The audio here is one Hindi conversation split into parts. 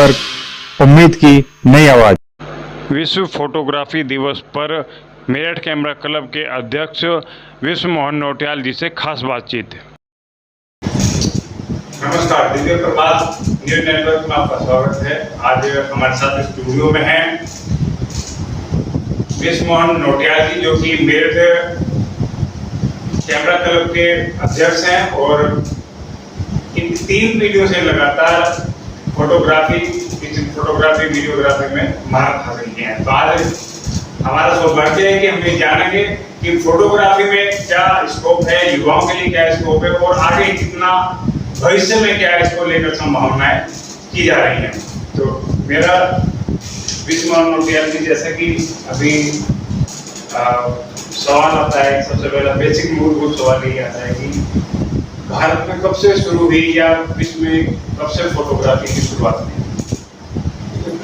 पर उम्मीद की नई आवाज। विश्व फोटोग्राफी दिवस पर मेरठ कैमरा क्लब के अध्यक्ष विश्व मोहन नौटियाल जी से खास बातचीत। नमस्कार, दिव्य प्रभात न्यूज नेटवर्क में आपका स्वागत है। आज हमारे साथ स्टूडियो में हैं विश्व मोहन नौटियाल जी, जो कि मेरठ कैमरा क्लब के अध्यक्ष हैं और इन 3 पीढ़ियों से लगातार फोटोग्राफी, वीडियोग्राफी में महारत हासिल की है। तो आज हमारा सौभाग्य है कि हम ये जानेंगे कि फोटोग्राफी में क्या स्कोप है, युवाओं के लिए क्या स्कोप है और आगे कितना भविष्य में क्या इसको लेकर संभावनाएं की जा रही हैं। तो मेरा विश्व मोहन नौटियाल जी, जैसे कि अभी सवाल आता है, सबसे पहला बेसिक मूलभूत सवाल ये आता है कि भारत में कब से शुरू हुई या विश्व में कब से फोटोग्राफी की शुरुआत हुई?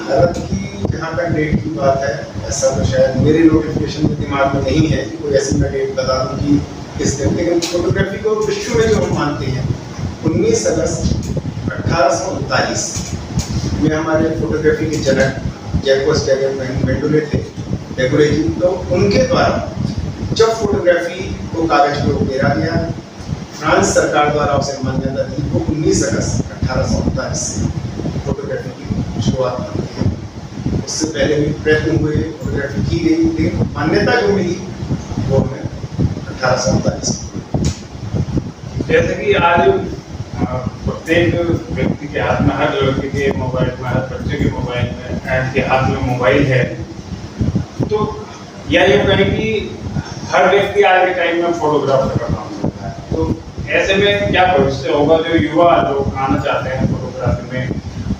भारत की जहाँ तक डेट की बात है, ऐसा तो शायद मेरे नोटिफिकेशन में दिमाग में नहीं है कि कोई ऐसी मैं डेट बता दूँ कि किस दिन, लेकिन फोटोग्राफी को विश्व में जो हम मानते हैं 19 अगस्त 1839 में हमारे फोटोग्राफी के जनक जैकोस मेंडुले थे, डेगुरे जी। तो उनके द्वारा जब फोटोग्राफी को कागज पर उकेरा गया, फ्रांस सरकार द्वारा उसे मान्यता दी, वो 19 अगस्त 1839 से फोटोग्राफी की शुरुआत करते हैं। उससे पहले भी प्रयत्न हुए, फोटोग्राफी की गई, लेकिन मान्यता जो मिली वो हमें 1839 में। जैसे कि आज प्रत्येक व्यक्ति के हाथ में, हर लड़के के मोबाइल में, हर बच्चे के मोबाइल में, के हाथ में मोबाइल है, तो या यूँ कहें कि हर व्यक्ति आज के टाइम में फोटोग्राफर का काम करता है। तो ऐसे में क्या भविष्य होगा जो युवा लोग आना चाहते हैं फोटोग्राफी में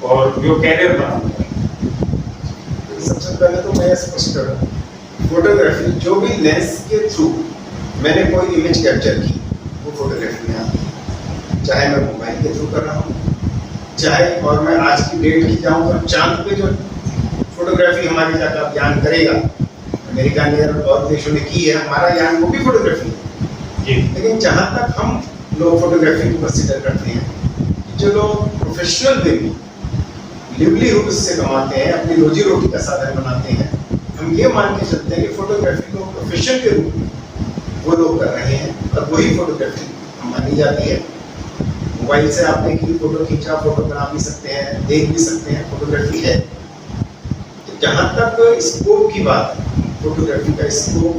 और जो कैरियर बनाना है? सबसे पहले तो मैं स्पष्ट करूँ, फोटोग्राफी जो भी लेंस के थ्रू मैंने कोई इमेज कैप्चर की वो फोटोग्राफी में आती है। चाहे मैं मोबाइल के थ्रू कर रहा हूँ, चाहे, और मैं आज की डेट की जाऊँ तो चांद पे जो फोटोग्राफी हमारी जाकर ज्ञान करेगा, अमेरिका ने और देशों ने की है, हमारा ज्ञान वो भी फोटोग्राफी है। लेकिन जहाँ तक हम लोग फोटोग्राफी को कंसिडर करते हैं, जो लोग प्रोफेशनल वे में लिवलीहुड से कमाते हैं, अपनी रोजी रोटी का साधन बनाते हैं, हम ये मान के चलते हैं कि फोटोग्राफी को प्रोफेशन के रूप में वो लोग कर रहे हैं और वही फोटोग्राफी मानी जाती है। मोबाइल से आपने की फोटो खींचा, फोटो बना भी सकते हैं, देख भी सकते हैं, फोटोग्राफी है। तो जहाँ तक स्कोप की बात है, फोटोग्राफी का स्कोप,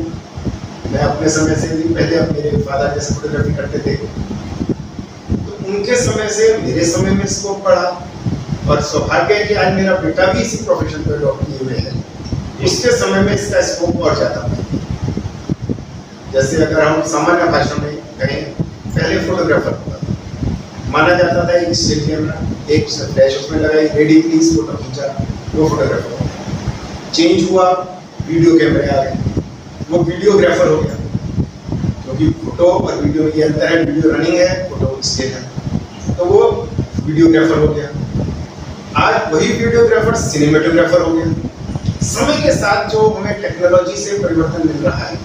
मैं अपने समय से भी, पहले अब मेरे फादर जैसे फोटोग्राफी करते थे, तो उनके समय से मेरे समय में स्कोप बढ़ा और सौभाग्य है कि आज मेरा बेटा भी इसी प्रोफेशन पर जॉब किए हुए है। उसके समय में इसका स्कोप और ज़्यादा बढ़ा। जैसे अगर हम सामान्य भाषा में कहें, पहले फोटोग्राफर होता था, माना जाता था एक स्टिल कैमरा, एक फ्लैश उसमें लगाई, रेडी प्लीज फोटो खींचा, वो फोटोग्राफर हो गया। चेंज हुआ, वीडियो कैमरे आ गए, वो वीडियोग्राफर हो गया, क्योंकि फोटो और वीडियो में ये अंतर है, वीडियो रनिंग है, फोटो स्टिल है, तो वो वीडियोग्राफर हो गया। आज वही वीडियोग्राफर सिनेमेटोग्राफर हो गया। समय के साथ जो हमें टेक्नोलॉजी से परिवर्तन मिल रहा है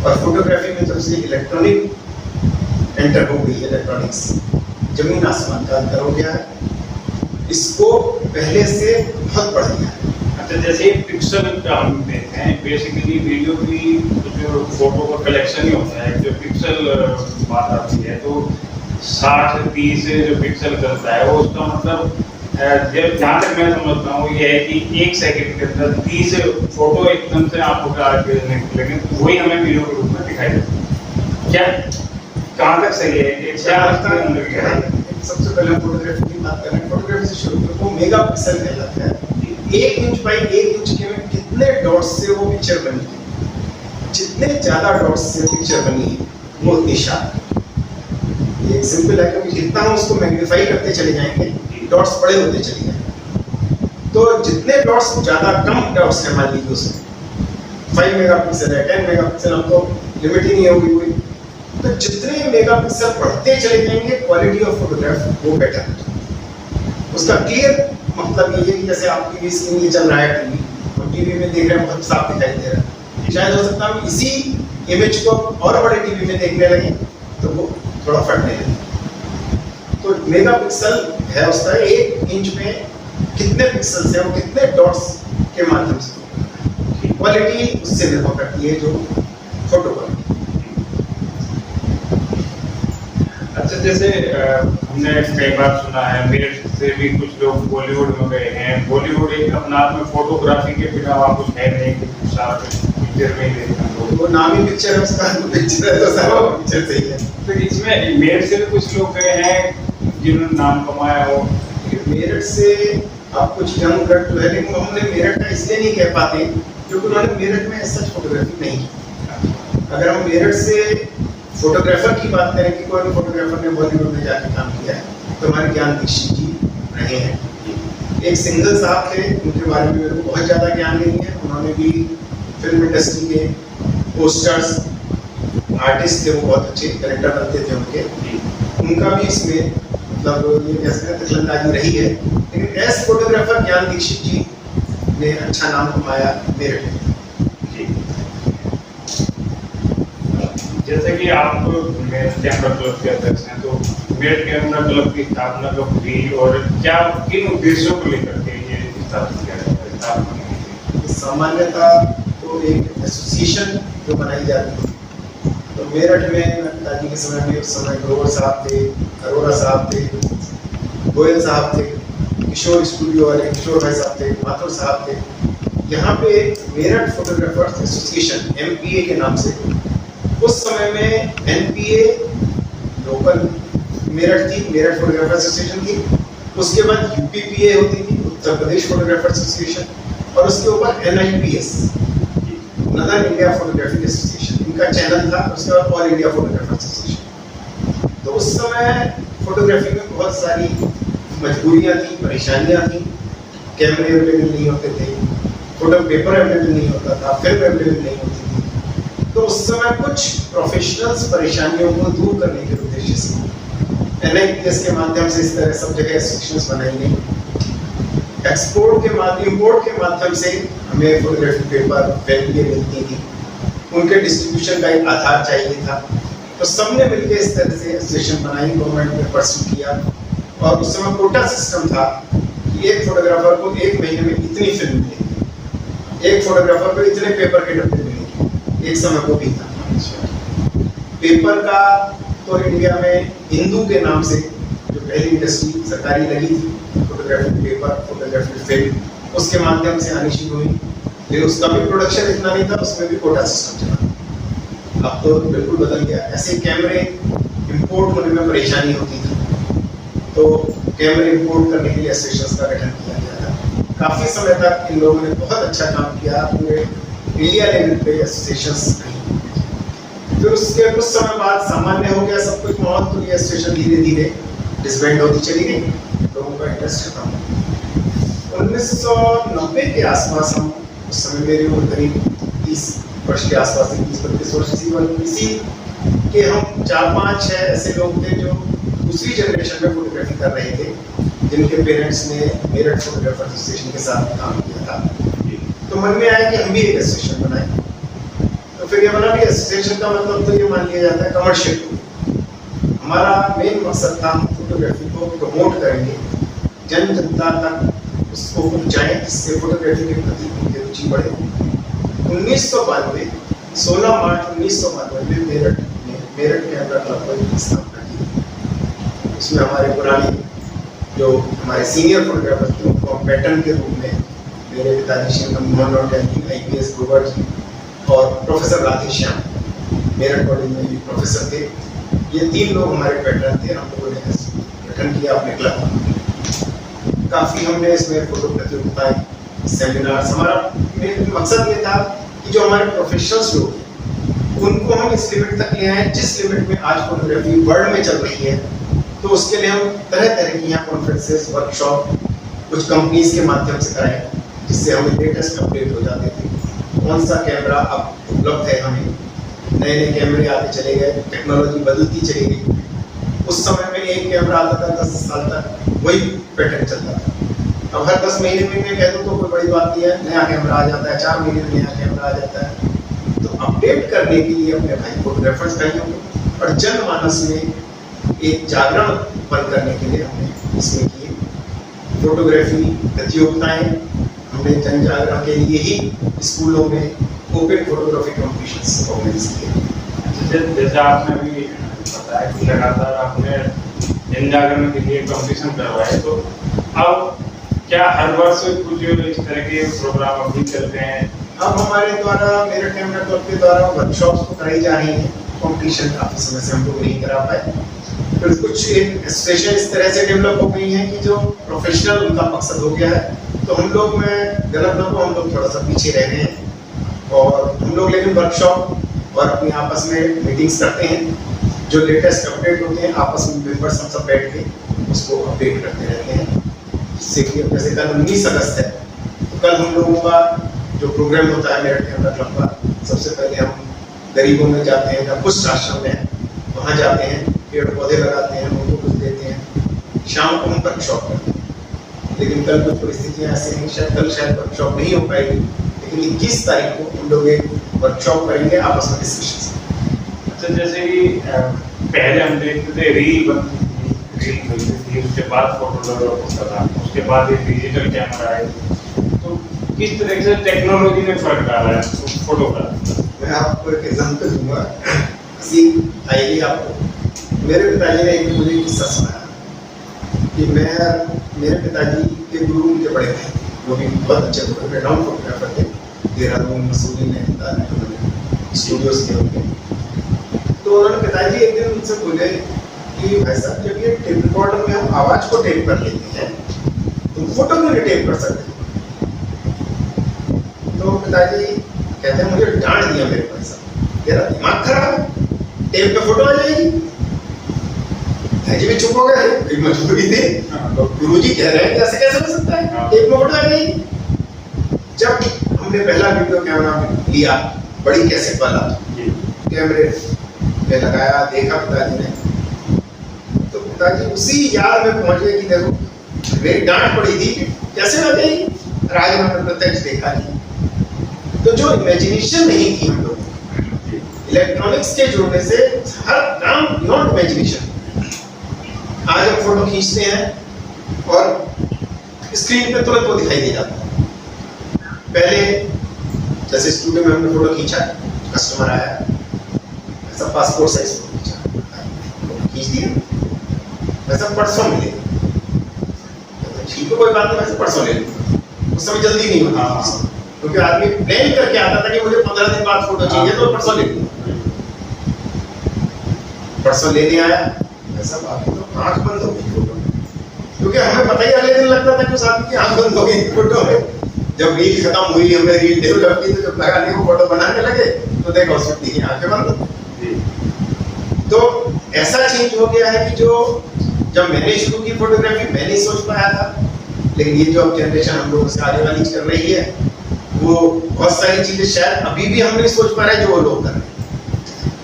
और फोटोग्राफी में जब से इलेक्ट्रॉनिक एंटर हो गई, इलेक्ट्रॉनिक्स, जमीन आसमान का अंतर हो गया है, इसको पहले से बहुत बढ़ गया है। अच्छा, जैसे पिक्सल का हम देखते हैं, बेसिकली वीडियो की जो फोटो का कलेक्शन ही होता है, जो पिक्सल बात आती है, तो 60-30 जो पिक्सल करता है वो उसका मतलब, जहाँ तक मैं समझता हूँ ये है कि 1 सेकंड के अंदर 30 फोटो एकदम से आपको निकलेंगे, तो वही हमें वीडियो के रूप में दिखाई देता है। क्या कहाँ तक सही है? सबसे पहले फोटोग्राफी की बात करें, फोटोग्राफी से शुरू करें तो मेगा पिक्सल कहलाता है। 1 इंच बाई 1 इंच के में कितने डॉट्स से वो पिक्चर बनी है, जितने ज्यादा डॉट्स से पिक्चर बनी है वो उतनी शार्प। ये सिंपल है, क्योंकि जितना हम उसको मैग्नीफाई करते चले जाएंगे, डॉट्स बड़े होते चले जाएंगे। तो जितने डॉट्स ज्यादा, कम डॉट्स है, मान लीजिए उसमें 5 मेगापिक्सल है, 10 मेगापिक्सल, हम तो लिमिट ही नहीं होगी कोई, तो जितने मेगापिक्सल बढ़ते चले जाएंगे, क्वालिटी ऑफ फोटोग्राफ वो बेटर है। उसका क्लियर मतलब ये है कि जैसे आप टीवी स्क्रीन ये चल रहा है, टीवी में देख रहे हैं, बहुत साफ दिखाई दे रहा है। शायद हो सकता है इसी इमेज को और बड़े टीवी में देखने लगे तो वो थोड़ा फटने लगे। तो मेगापिक्सल है उसका 1 इंच में कितने पिक्सल्स हैं, वो कितने डॉट्स के माध्यम से होगा। क्वालिटी उससे निर्भर करती है जो फोटो क्वालिटी। अच्छा, जैसे हमने कई बार सुना है, मेरे से भी कुछ लोग बॉलीवुड में गए हैं। बॉलीवुड एक अपना आप में फोटोग्राफी के बिना वहाँ कुछ है नहीं, कुछ साथ पिक्चर में ही देखते हैं लोग। वो नाम ही पिक्चर है उसका, पिक्चर है तो सारा पिक्चर सही है। तो इसमें मेरठ से भी कुछ लोग गए हैं जिन्होंने नाम कमाया हो। मेरठ से अब कुछ यंग ब्लड जो है, लेकिन हमने मेरठ का इसलिए नहीं कह पाते क्योंकि उन्होंने मेरठ में ऐसा फोटोग्राफी नहीं की। अगर हम मेरठ से फोटोग्राफर की बात करें कि कोई फोटोग्राफर ने बॉलीवुड में जाके काम किया है, तो हमारे ज्ञान दीक्षित जी रहे हैं। एक सिंगल साहब थे, उनके बारे में मेरे को बहुत ज़्यादा ज्ञान नहीं है। उन्होंने भी फिल्म इंडस्ट्री के पोस्टर्स आर्टिस्ट थे, वो बहुत अच्छे कैरेक्टर बनते थे उनके। उनका भी इसमें मतलब ये कह सकते हैं दखलंदाजी रही है, लेकिन एज फोटोग्राफर ज्ञान दीक्षित जी ने अच्छा नाम कमाया मेरठ में। जैसे कि आप मेरठ कैमरा क्लब के अध्यक्ष हैं, तो मेरठ कैमरा क्लब की स्थापना कब हुई और क्या किन उद्देश्यों को लेकर के ये स्थापित किया गया? सामान्यतः तो एक एसोसिएशन जो बनाई जाती है, तो मेरठ में पिताजी के समय में उस समय ग्रोवर साहब थे, अरोरा साहब थे, गोयल साहब थे, किशोर स्टूडियो वाले किशोर भाई साहब थे, माथुर साहब थे। यहाँ पे मेरठ फोटोग्राफर्स एसोसिएशन MPA के नाम से, उस समय में NPA लोकल मेरठ थी, मेरठ फोटोग्राफर एसोसिएशन थी। उसके बाद UPPA होती थी, उत्तर प्रदेश फोटोग्राफर एसोसिएशन, और उसके ऊपर NIPS, नदर इंडिया फोटोग्राफिक एसोसिएशन, इनका चैनल था। उसके बाद ऑल इंडिया फोटोग्राफर एसोसिएशन। तो उस समय फोटोग्राफी में बहुत सारी मजबूरियां थी, परेशानियां थी। कैमरे अवेलेबल नहीं होते थे, फोटो पेपर अवेलेबल नहीं होता था, फिल्म अवेलेबल नहीं होती थी। तो उस समय कुछ प्रोफेशनल्स परेशानियों को दूर करने के उद्देश्य से NIPS के माध्यम से इस तरह सब जगह एसोसिएशंस बनाई गई। एक्सपोर्ट के माध्यम, इंपोर्ट के माध्यम से हमें फोटोग्राफी पेपर, फिल्म ये मिलती थी। उनके डिस्ट्रीब्यूशन का एक आधार चाहिए था, तो सबने मिलकर इस तरह से एसोसिएशन बनाई, गवर्नमेंट ने परस्यू किया। और उस समय कोटा सिस्टम था कि एक फोटोग्राफर को एक महीने में इतनी फिल्म मिलेगी, एक फोटोग्राफर को इतने पेपर के डब्बे मिलेंगे। एक समय को भी था पेपर का, तो इंडिया में हिंदू के नाम से जो पहली इंडस्ट्री सरकारी लगी थी, फोटोग्राफी पेपर, फोटोग्राफी फिल्म, उसके माध्यम से आनी शुरू हुई। लेकिन उसका भी प्रोडक्शन इतना नहीं था, उसमें भी कोटा सिस्टम चला। अब तो बिल्कुल बदल गया। ऐसे कैमरे इंपोर्ट होने में परेशानी होती थी, तो कैमरे इंपोर्ट करने के लिए एसोसिएशंस का गठन किया गया था। काफ़ी समय तक इन लोगों ने बहुत अच्छा काम किया, पूरे इंडिया लेवल पे एसोसिएशंस नहीं। फिर उसके कुछ समय बाद सामान्य हो गया सब कुछ माहौल, तो ये एसोसिएशन धीरे धीरे डिसबैंड होती चली गई, लोगों का इंटरेस्ट खत्म हो। 1990 के आसपास, हम उस समय मेरी उम्र करीब 30 वर्ष के आसपास थी, 30-32 वर्ष थी। इसी के हम 4-5-6 ऐसे लोग थे जो दूसरी जनरेशन में फोटोग्राफी कर रहे थे, जिनके पेरेंट्स ने मेरठ फोटोग्राफर एसोसिएशन के साथ काम किया था। तो मन में आया कि हम भी एक एसोसिएशन बनाएं। तो फिर ये बना भी एसोसिएशन का मतलब तो ये मान लिया जाता है कमर्शियल। हमारा मेन मकसद था, हम फोटोग्राफी को प्रमोट करेंगे, जन जनता तक उसको पहुँचाएं, जिससे फोटोग्राफी के प्रति उनकी रुचि बढ़े। 1992 16 मार्च 1992 में मेरठ कैमरा क्लब की स्थापना की। उसमें हमारे पुराने जो हमारे सीनियर फोटोग्राफर थे, उनको पैटर्न के रूप में मेरे पिताजी श्री मनमोहन नौटियाल जी, IPS ग्रोवर जी, और प्रोफेसर राधेश्याम मेरठ कॉलेज में भी प्रोफेसर थे। ये 3 लोग हमारे पैटर्न थे। हम लोगों ने गठन किया अपने क्लब का। काफ़ी हमने इसमें फोटो प्रतियोगिताएं, सेमिनार्स, हमारा मेन मकसद ये था कि जो हमारे प्रोफेशनल्स लोग हैं उनको हम इस लिमिट तक ले आए जिस लिमिट में आज फोटोग्राफी वर्ल्ड में चल रही है। तो उसके लिए हम तरह तरह की यहाँ कॉन्फ्रेंसेस, वर्कशॉप कुछ कंपनीज के माध्यम से कराएं, जिससे हमें लेटेस्ट अपडेट हो जाते थे। कौन सा कैमरा अब उपलब्ध है, हमें नए नए कैमरे आते चले गए, टेक्नोलॉजी बदलती चली गई। उस समय में एक कैमरा आता था, 10 साल तक वही पैटर्न चलता था। अब हर 10 महीने में मैं कह दूँ तो कोई बड़ी बात नहीं है, नया कैमरा आ जाता है, 4 महीने में नया कैमरा आ जाता है। तो अपडेट करने के लिए अपने भाई फोटोग्राफर्स भाइयों को और जनमानस में एक जागरण उत्पन्न करने के लिए हमने इसमें किए फोटोग्राफी प्रतियोगिताएं हमने जन जागरण के लिए ही स्कूलों में ओपन फोटोग्राफी कॉम्पिटिशन्स ऑर्गेनाइज किए। जैसे आपने अभी बताया कि लगातार आपने जन जागरण के लिए कंपटीशन करवाए, तो अब क्या हर वर्ष कुछ इस तरह के प्रोग्राम अभी चलते हैं? अब हमारे द्वारा मेरठ कैमरा क्लब के द्वारा वर्कशॉप्स तो कराई जा रही हैं। कंपटीशन काफी समय से हम लोग नहीं करा पाए, फिर कुछ एसोसिएशन इस तरह से डेवलप हो गई हैं कि जो प्रोफेशनल उनका मकसद हो गया है, तो हम लोग में गलत ना हो, हम लोग थोड़ा सा पीछे रह गए हैं। और हम लोग लेकिन वर्कशॉप और अपनी आपस में मीटिंग्स करते हैं, जो लेटेस्ट अपडेट होते हैं आपस में मेंबर्स हम सब बैठ के उसको अपडेट करते रहते हैं। जिससे कि जैसे कल 19 अगस्त है, तो कल हम लोगों का जो प्रोग्राम होता है मेरठ कैमरा क्लब का, सबसे पहले हम गरीबों में जाते हैं, जहाँ कुछ आश्रम में है वहाँ जाते हैं, पेड़ पौधे लगाते हैं, उनको कुछ देते हैं। शाम को हम वर्कशॉप करते हैं, लेकिन कल कुछ परिस्थितियाँ ऐसी हैं, शायद वर्कशॉप नहीं हो पाएगी, लेकिन 21 तारीख को हम लोग एक वर्कशॉप करेंगे आपस में डिस्कशन। अच्छा, जैसे कि पहले हम देखते थे रील बनती थी, उसके बाद फोटो डेवलप होता था, उसके बाद एक डिजिटल कैमरा आए, तो किस तरह से टेक्नोलॉजी ने फर्क डाला है फोटोग्राफी? मैं आपको एक एग्जाम्पल दूंगा, आइए आपको। मेरे पिताजी ने एक मुझे किस्सा सुनाया कि मेरे पिताजी के गुरु उनके बड़े थे, वो भी बहुत अच्छे फोटोग्राफर थे। देहरादून, मसूरी में स्टूडियोज के होंगे। तो उन्होंने पिताजी एक दिन उनसे बोले कि भाई साहब, जब ये टेप रिकॉर्डर में हम आवाज को टेप कर लेते हैं तो फोटो क्यों नहीं टेप कर सकते? तो पिताजी कहते हैं मुझे डांट दिया मेरे भाई साहब, तेरा दिमाग खराब है, टेप पे फोटो आ जाएगी। भी चुप हो गए, मजबूरी थी, गुरुजी कह रहे हैं कि ऐसे कैसे हो सकता है, टेप में फोटो आ जाएगी। जब हमने पहला वीडियो कैमरा लिया, बड़ी कैसेट वाला, कैमरे में लगाया, देखा पिताजी ने, तो पिताजी उसी याद में पहुंच गए कि देखो मेरी डांट पड़ी थी, कैसे हो गई, राज में प्रत्यक्ष देखा नहीं। तो जो इमेजिनेशन नहीं थी हम लोग, इलेक्ट्रॉनिक्स के जुड़ने से हर काम बियॉन्ड इमेजिनेशन। आज हम फोटो खींचते हैं और स्क्रीन पे तुरंत वो दिखाई दे जाता है। पहले जैसे स्टूडियो में हमने फोटो खींचा, कस्टमर आया, ऐसा पासपोर्ट साइज फोटो खींचा, खींच दिया, वैसा परसों मिले, ठीक है कोई बात नहीं, वैसे परसों ले लो। उस समय जल्दी नहीं होती, क्योंकि आदमी प्लान करके आता था कि मुझे 15 दिन बाद फोटो चाहिए, तो परसों ले लूंगा। परसों लेने आया, ऐसा बात तो आंख बंद हो गई फोटो, क्योंकि हमें पता ही अगले दिन लगता था कि उस आदमी की आंख बंद हो गई फोटो में। जब रील खत्म हुई, हमने रील डेवलप की, तो जब लगाने को फोटो बनाने लगे तो देखो उसकी आंखें बंद। तो ऐसा चेंज हो गया है कि जो जब मैंने शुरू की फोटोग्राफी मैं नहीं सोच पाया था, लेकिन ये जो अब जनरेशन हम लोग से आने वाली कर रही है, वो बहुत सारी चीजें शायद अभी भी हम नहीं सोच पा रहे जो वो लोग कर रहे हैं।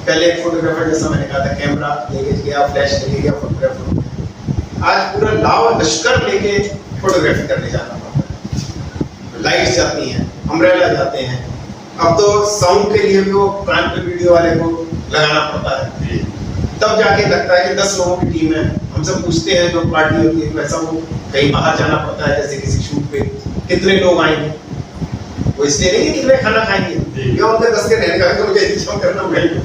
पहले एक फोटोग्राफर, जैसा मैंने कहा था, कैमरा लेके गया, फ्लैश लेके गया, फोटोग्राफर। आज पूरा लाव लश्कर लेके फोटोग्राफी करने जाना पड़ता है। लाइट्स जाती हैं, अम्ब्रेला जाते हैं, अब तो साउंड के लिए भी वो कान पे वीडियो वाले को लगाना पड़ता है, तब जाके लगता है कि 10 लोगों की टीम है। हमसे पूछते हैं जो पार्टी होती है, वैसा वो कहीं बाहर जाना पड़ता है, जैसे किसी शूट पे, कितने लोग आएंगे, वो इसलिए नहीं कि कितने खाना खाएंगे, या उनके 10 के रहने का तो मुझे इंतजाम करना पड़ेगा।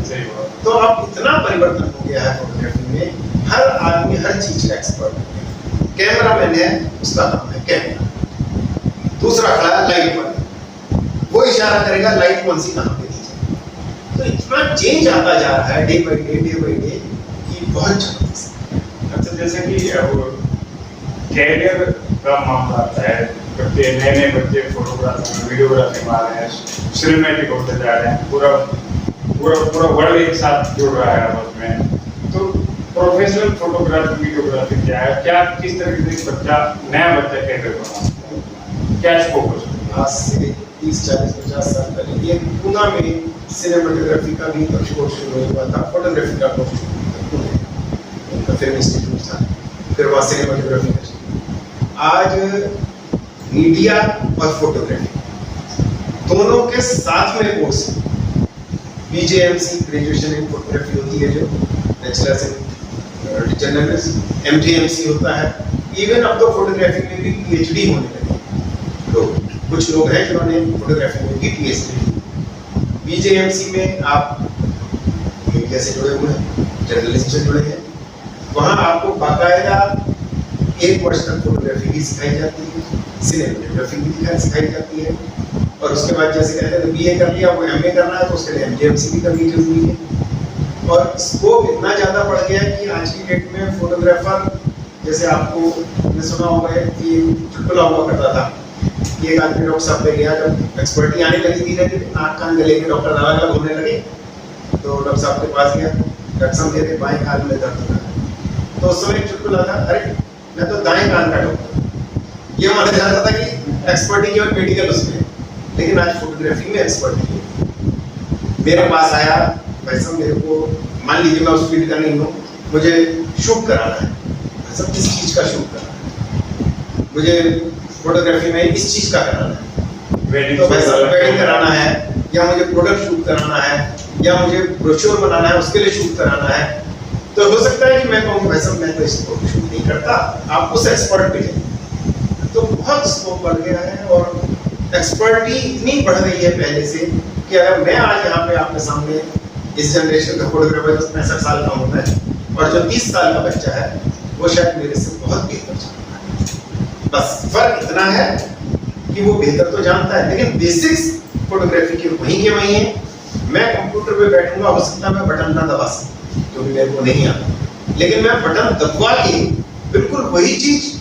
तो अब इतना परिवर्तन हो गया है फोटोग्राफी में, हर आदमी हर चीज का एक्सपर्ट है। कैमरा मैन है, उसका काम है कैमरा, दूसरा खड़ा है लाइट पर, वो इशारा करेगा लाइट कौन सी कहाँ पे दी जाए। तो इतना चेंज आता जा रहा है डे बाई डे कि बहुत जबरदस्त। अच्छा, जैसे कि कैरियर का मामला आता है, बच्चे नए बच्चे फोटोग्राफी वीडियोग्राफी में आ रहे हैं, सिनेमैटिक होते जा रहे हैं, पूरा वर्ल्ड एक साथ जुड़ रहा है आपस में। तो प्रोफेशनल फोटोग्राफी वीडियोग्राफी क्या है, क्या किस तरीके से नया बच्चा कैरियर बना, क्या फोकस? आज से 30-40-50 साल पहले ये पूना में सिनेमेटोग्राफी का भी कोर्स शुरू हुआ था, फोटोग्राफी का कोर्स शुरू हुआ था, फिल्म इंस्टीट्यूट था, फिर वहाँ सिनेमेटोग्राफी का। आज मीडिया और फोटोग्राफी दोनों के साथ में कोर्स है। BJMC ग्रेजुएशन इन फोटोग्राफी होती है, जो बैचलर्स इन जर्नलिज्म, MJMC होता है, इवन अब तो फोटोग्राफी में भी पीएचडी होने लगे लोग, कुछ लोग हैं जिन्होंने फोटोग्राफी में भी पीएचडी। बीजेएमसी में आप मीडिया से जुड़े हुए हैं, जर्नलिज्म से जुड़े हैं, वहाँ आपको बाकायदा 1 वर्ष तक फोटोग्राफी भी सिखाई जाती है, सिनेमेटोग्राफी भी सिखाई जाती है, और उसके बाद जैसे कहते हैं बीए कर लिया, वो एमए करना है तो उसके लिए एमजेएमसी भी करनी जरूरी है। और स्कोप इतना ज़्यादा बढ़ गया है कि आज की डेट में फोटोग्राफर, जैसे आपने सुना होगा कि चुटकुला हुआ करता था, एक आदमी डॉक्टर साहब पे गया, जब एक्सपर्टी आने लगी धीरे धीरे, नाक कान गले के डॉक्टर अलग अलग होने लगे, तो डॉक्टर साहब के पास गया, डॉक्टर साहब मेरे बाएं कान में दर्द हो रहा है, तो उस समय एक चुटकुला था, अरे मैं तो दाएं कान का डॉक्टर। ये माना जाता था कि एक्सपर्टी केवल मेडिकल उसमें, लेकिन आज फोटोग्राफी में एक्सपर्टी है। मेरे पास आया, भाई साहब मेरे को, मान लीजिए मैं उस फील्ड का नहीं हूँ, मुझे शूट कराना है, सब किस चीज़ का शूट कराना है, मुझे फोटोग्राफी में इस चीज़ का कराना है, तो भाई साहब वेडिंग कराना है, या मुझे प्रोडक्ट शूट कराना है, या मुझे ब्रोशर बनाना है, उसके लिए शूट कराना है, तो हो सकता है कि मैं कहूँ भाई साहब मैं तो इसको शूट नहीं करता, आप उस एक्सपर्ट पे जाइए। तो बहुत स्कोप बढ़ गया है, और एक्सपर्टी इतनी बढ़ गई है पहले से कि अगर मैं आज यहाँ पे आपके सामने इस जनरेशन का फोटोग्राफर 65 साल का हूँ मैं, और जो 30 साल का बच्चा है वो शायद मेरे से बहुत बेहतर जानता है। बस फर्क इतना है कि वो बेहतर तो जानता है, लेकिन बेसिक्स फोटोग्राफी के वहीं हैं। मैं कंप्यूटर पे बैठूंगा, हो सकता है मैं बटन ना दबा सकूं, जो भी मेरे को नहीं आता, लेकिन मैं बटन दबवा के बिल्कुल वही चीज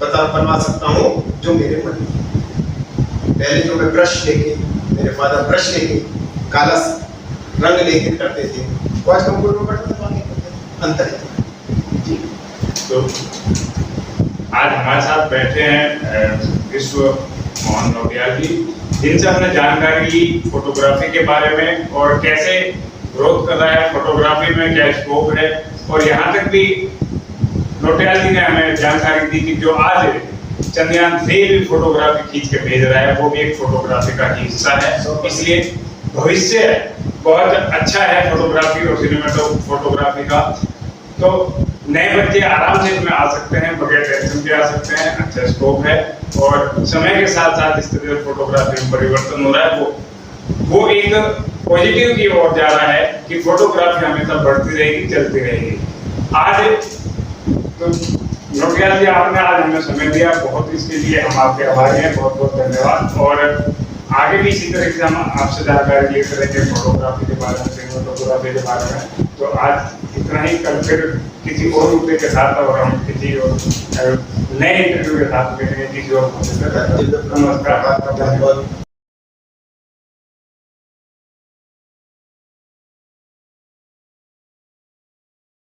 बनवा सकता हूँ जो मेरे मन में। पहले जो मैं ब्रश लेके, मेरे फादर ब्रश लेके काला रंग लेके करते थे, वो आज कंप्यूटर पर बटन दबा के करते हैं। अंतर है जी। तो आज हमारे साथ बैठे हैं विश्व मोहन नौटियाल जी, जिनसे हमने जानकारी ली फोटोग्राफी के बारे में, और कैसे ग्रोथ कर रहा है फोटोग्राफी में, क्या स्कोप है, और यहाँ तक भी नौटियाल जी ने हमें जानकारी दी कि जो आज चंद्रयान 3 भी फोटोग्राफी खींच के भेज रहा है, वो भी एक फोटोग्राफी का ही हिस्सा है। इसलिए भविष्य बहुत अच्छा है फोटोग्राफी और सिनेमेटोग्राफी का। तो नए बच्चे आराम से इसमें आ सकते हैं, बगैर टेंशन के आ सकते हैं, अच्छा स्कोप है, और समय के साथ साथ इस तरह से फोटोग्राफी में परिवर्तन हो रहा है, वो एक पॉजिटिव की ओर जा रहा है कि फोटोग्राफी हमेशा बढ़ती रहेगी, चलती रहेगी। आज तो नौटियाल जी, आपने आज हमें समय दिया, बहुत इसके लिए हम आपके आभारी हैं, बहुत बहुत धन्यवाद। और आगे भी इसी तरह से हम आपसे जानकारी लेते रहेंगे फोटोग्राफी के बारे में, सिनेमेटोग्राफी के बारे में। तो आज इतना ही, कल फिर किसी और मुद्दे के साथ और हम किसी और नए इंटरव्यू के साथ मिलेंगे किसी और मुद्दे पे। नमस्कार।